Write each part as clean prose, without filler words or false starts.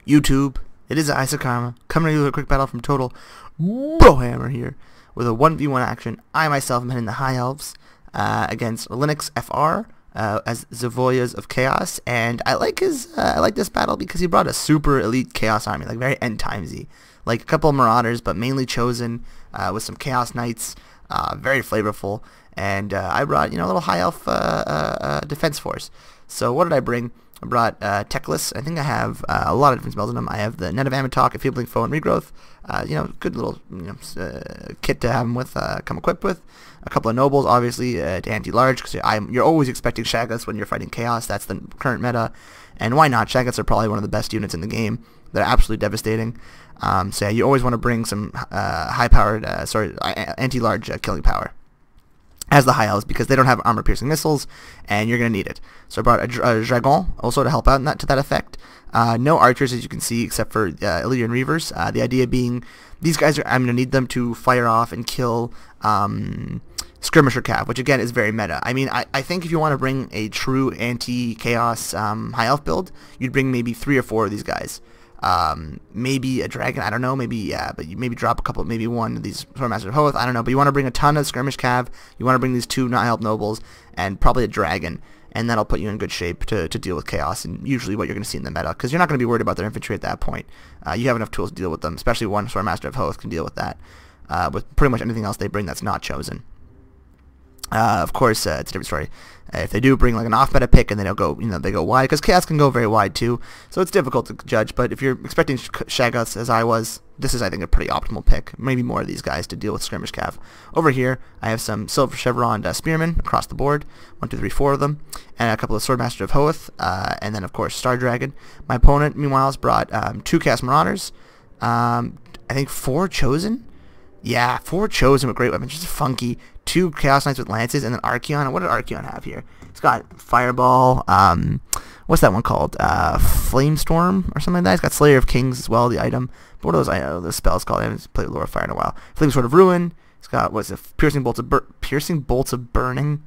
YouTube, it is Isakarma, coming to you with a quick battle from Total Brohammer here, with a 1v1 action. I myself am heading the High Elves against Linux FR as Zavoyas of Chaos, and I like this battle because he brought a super elite Chaos army, like very end timesy, like a couple of Marauders, but mainly Chosen with some Chaos Knights, very flavorful, and I brought a little High Elf defense force. So what did I bring? I brought Techless. I think I have a lot of different spells in them. I have the Net of Amatok, Enfeebling Foe, and Regrowth. Good little kit to have them with, come equipped with. A couple of Nobles, obviously, to anti-large, because you're always expecting Shaggoths when you're fighting Chaos. That's the current meta. And why not? Shaggoths are probably one of the best units in the game. They're absolutely devastating. So yeah, you always want to bring some high-powered, anti-large killing power as the High Elves, because they don't have armor-piercing missiles, and you're going to need it. So I brought a Dragon also to help out in to that effect. No archers, as you can see, except for Illyrian Reavers. The idea being, these guys I'm going to need them to fire off and kill Skirmisher Cav, which again is very meta. I mean, I think if you want to bring a true anti-chaos High Elf build, you'd bring maybe 3 or 4 of these guys. Maybe a dragon, I don't know, maybe, yeah, but you maybe drop a couple, maybe one of these Swordmaster of Hoth, I don't know, but you want to bring a ton of Skirmish Cav, you want to bring these 2 High Elf Nobles, and probably a dragon, and that'll put you in good shape to deal with Chaos, and usually what you're going to see in the meta, because you're not going to be worried about their infantry at that point. You have enough tools to deal with them, especially one Swordmaster of Hoth can deal with that, with pretty much anything else they bring that's not Chosen. Of course, it's a different story. If they do bring like an off-meta pick and they don't go, they go wide, because Chaos can go very wide too, so it's difficult to judge. But if you're expecting Shaggoths, as I was, this is, I think, a pretty optimal pick. Maybe more of these guys to deal with Skirmish Cav. Over here, I have some Silver Chevron Spearmen across the board, 1, 2, 3, 4 of them, and a couple of Swordmaster of Hoth, and then of course Star Dragon. My opponent, meanwhile, has brought 2 Chaos Marauders, I think 4 Chosen. Yeah, 4 Chosen with great weapons, just funky. 2 Chaos Knights with lances, and then Archeon. What did Archeon have here? It's got Fireball. What's that one called? Flamestorm or something like that. It's got Slayer of Kings as well, the item. But what are those spells called? I haven't played Lore of Fire in a while. Flame Sword of Ruin. It's got, what's it? Piercing Bolts of Burning.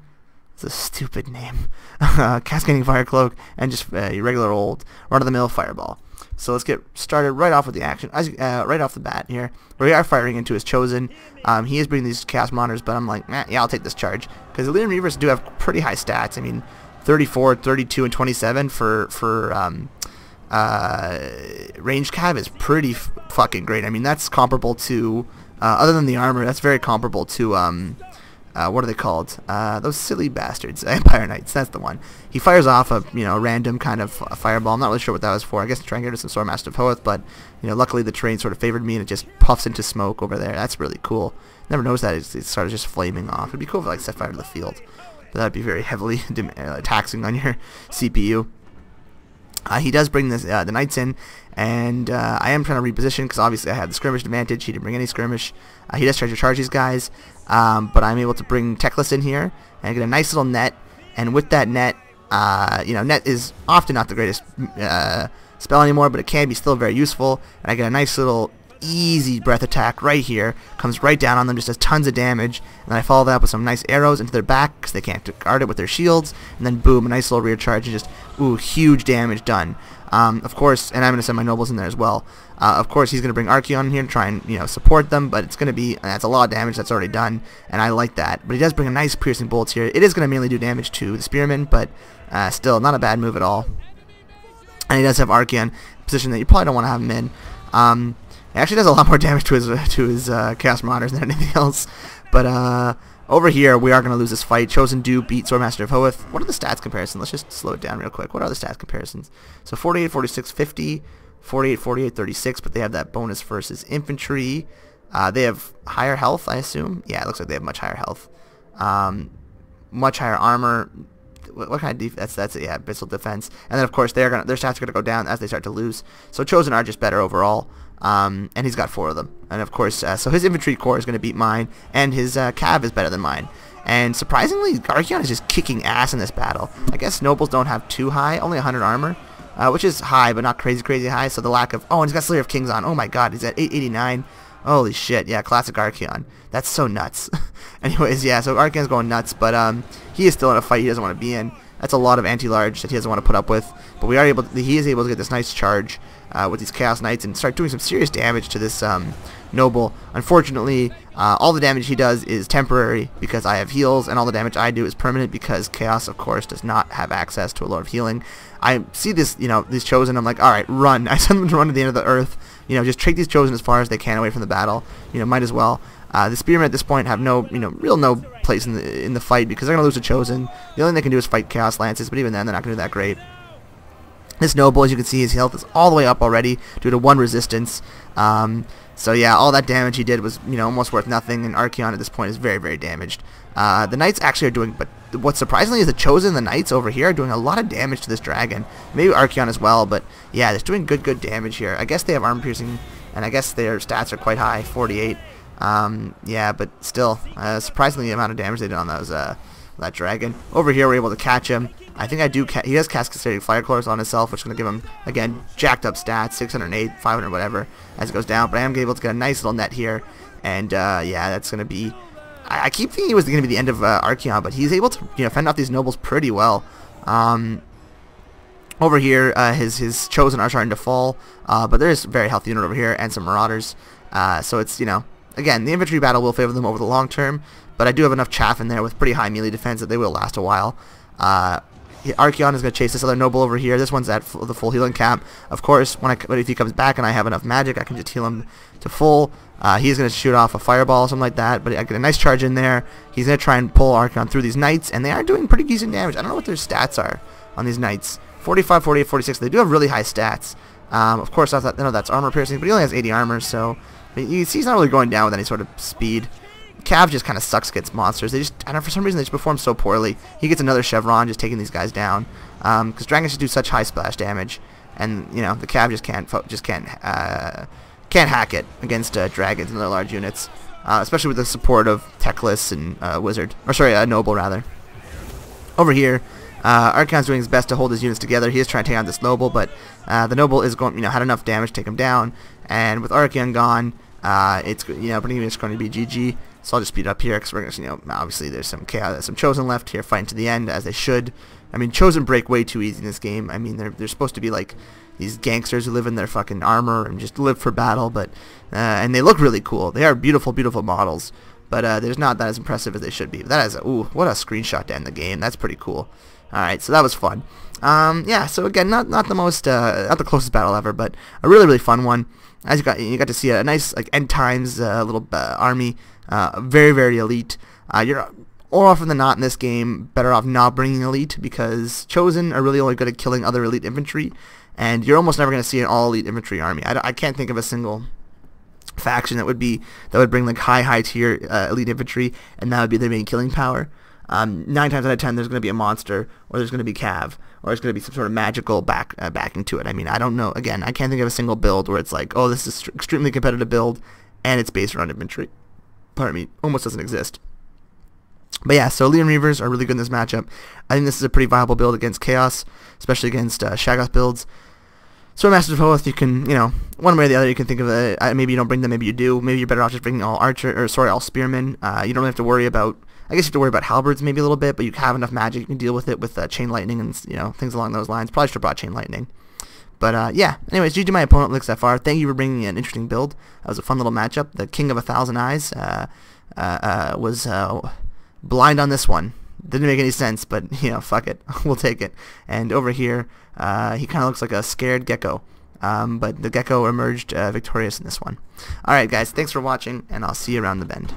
It's a stupid name. Cascading Fire Cloak, and just your regular old run-of-the-mill Fireball. So let's get started right off with the action. Right off the bat here, we are firing into his Chosen. He is bringing these Chaos Monitors, but I'm like, yeah, I'll take this charge, because the Illyrian Reavers do have pretty high stats. I mean, 34, 32, and 27 for ranged Cav is pretty fucking great. I mean, that's comparable to, other than the armor, that's very comparable to what are they called? Those silly bastards, Empire Knights. That's the one. He fires off a random kind of fireball. I'm not really sure what that was for. I guess to try and get rid of some Swordmaster of Hoth, but luckily the terrain sort of favored me and it just puffs into smoke over there. That's really cool. Never noticed that it started just flaming off. It'd be cool if it like set fire to the field, but that'd be very heavily taxing on your CPU. He does bring this the Knights in, and I am trying to reposition because obviously I have the skirmish advantage. He didn't bring any skirmish. He does try to charge these guys, but I'm able to bring Techless in here and get a nice little net. And with that net, net is often not the greatest spell anymore, but it can be still very useful. And I get a nice little easy breath attack right here, comes right down on them, just does tons of damage, and then I follow that up with some nice arrows into their back because they can't guard it with their shields, and then boom, a nice little rear charge, and just huge damage done. Of course, and I'm going to send my nobles in there as well. Of course, he's going to bring Archie in here to try and support them, but it's going to be, that's a lot of damage that's already done, and I like that. But he does bring a nice piercing bolts here. It is going to mainly do damage to the Spearmen, but still not a bad move at all. And he does have Archie in a position that you probably don't want to have him in. It actually does a lot more damage to his Chaos Marauders than anything else. But over here, we are going to lose this fight. Chosen do beat Swordmaster of Hoth. What are the stats comparisons? Let's just slow it down real quick. What are the stats comparisons? So 48, 46, 50, 48, 48, 36, but they have that bonus versus infantry. They have higher health, I assume. Yeah, it looks like they have much higher health. Much higher armor. What kind of defense? That's it, yeah, missile defense. And then of course their stats are gonna go down as they start to lose. So Chosen are just better overall. And he's got 4 of them. And of course, so his infantry core is gonna beat mine, and his Cav is better than mine. And surprisingly, Archeon is just kicking ass in this battle. I guess nobles don't have too high, only 100 armor, which is high, but not crazy high. So the lack of, and he's got Slayer of Kings on. Oh my God, he's at 889. Holy shit, yeah, classic Archeon. That's so nuts. Anyways, yeah, so Archeon's going nuts, but he is still in a fight he doesn't want to be in. That's a lot of anti-large that he doesn't want to put up with. But he is able to get this nice charge with these Chaos Knights and start doing some serious damage to this noble. Unfortunately, all the damage he does is temporary because I have heals, and all the damage I do is permanent because Chaos, of course, does not have access to a Lord of Healing. I see this, these Chosen, I'm like, alright, run. I send them to run to the end of the earth. Just take these Chosen as far as they can away from the battle. Might as well. The Spearmen at this point have no place in the fight because they're going to lose the Chosen. The only thing they can do is fight Chaos Lances, but even then, they're not going to do that great. This noble, as you can see, his health is all the way up already due to 1 resistance. So yeah, all that damage he did was, almost worth nothing, and Archeon at this point is very, very damaged. The Knights actually are doing, but what's surprisingly is the Chosen, the Knights over here are doing a lot of damage to this dragon. Maybe Archeon as well, but yeah, they're doing good damage here. I guess they have armor piercing, and I guess their stats are quite high, 48. Yeah, but still, surprisingly the amount of damage they did on those, that dragon. Over here, we're able to catch him. I think he does cast Cascading Fire Colors on himself, which is going to give him, again, jacked up stats, 608, 500, whatever, as it goes down. But I am able to get a nice little net here, and yeah, that's going to be... I keep thinking it was going to be the end of Archeon, but he's able to, fend off these nobles pretty well. Over here, his Chosen are starting to fall, but there is a very healthy unit over here, and some Marauders. So it's, again, the infantry battle will favor them over the long term, but I do have enough chaff in there with pretty high melee defense that they will last a while. Archeon is going to chase this other noble over here. This one's at the full healing cap. Of course, if he comes back and I have enough magic, I can just heal him to full. He's going to shoot off a fireball or something like that, but I get a nice charge in there. He's going to try and pull Archeon through these Knights, and they are doing pretty decent damage. I don't know what their stats are on these Knights. 45, 48, 46. They do have really high stats. Of course, that's armor piercing, but he only has 80 armor, so you see he's not really going down with any sort of speed. Cav just kind of sucks against monsters. I don't know, for some reason they just perform so poorly. He gets another Chevron just taking these guys down, because dragons just do such high splash damage, and the Cav just can't hack it against dragons and their large units, especially with the support of Teclis and Noble rather. Over here, Archeon's doing his best to hold his units together. He is trying to take on this Noble, but the Noble is going, had enough damage to take him down, and with Archeon gone, it's pretty much going to be GG. So I'll just speed up here because we're going to, obviously there's some chaos, some Chosen left here fighting to the end as they should. I mean, Chosen break way too easy in this game. I mean, they're supposed to be like these gangsters who live in their fucking armor and just live for battle, but and they look really cool. They are beautiful, beautiful models, but they're not that as impressive as they should be. But that is what a screenshot to end the game. That's pretty cool. All right, so that was fun. Yeah, so again, not the closest battle ever, but a really, really fun one. As you got to see a nice end times little army. Very, very elite. You're more often than not in this game better off not bringing elite because Chosen are really only good at killing other elite infantry, and you're almost never going to see an all elite infantry army. I can't think of a single faction that would bring like high tier elite infantry, and that would be their main killing power. 9 times out of 10 there's going to be a monster, or there's going to be Cav, or there's going to be some sort of magical backing to it. I mean, I don't know. Again, I can't think of a single build where it's like, oh, this is extremely competitive build and it's based around infantry. Pardon me, almost doesn't exist. But yeah, so Leon Reavers are really good in this matchup. I think this is a pretty viable build against Chaos, especially against Shaggoth builds. So Masters of Hoth, you can, one way or the other, you can think of it. Maybe you don't bring them, maybe you do. Maybe you're better off just bringing all all Spearmen. You don't really have to worry about, I guess you have to worry about Halberds maybe a little bit, but you have enough magic, you can deal with it with Chain Lightning and, things along those lines. Probably should have brought Chain Lightning. But yeah, anyways, GG my opponent, Lix FR. Thank you for bringing me an interesting build. That was a fun little matchup. The King of 1,000 Eyes was blind on this one. Didn't make any sense, but fuck it, we'll take it. And over here, he kind of looks like a scared gecko, but the gecko emerged victorious in this one. Alright guys, thanks for watching, and I'll see you around the bend.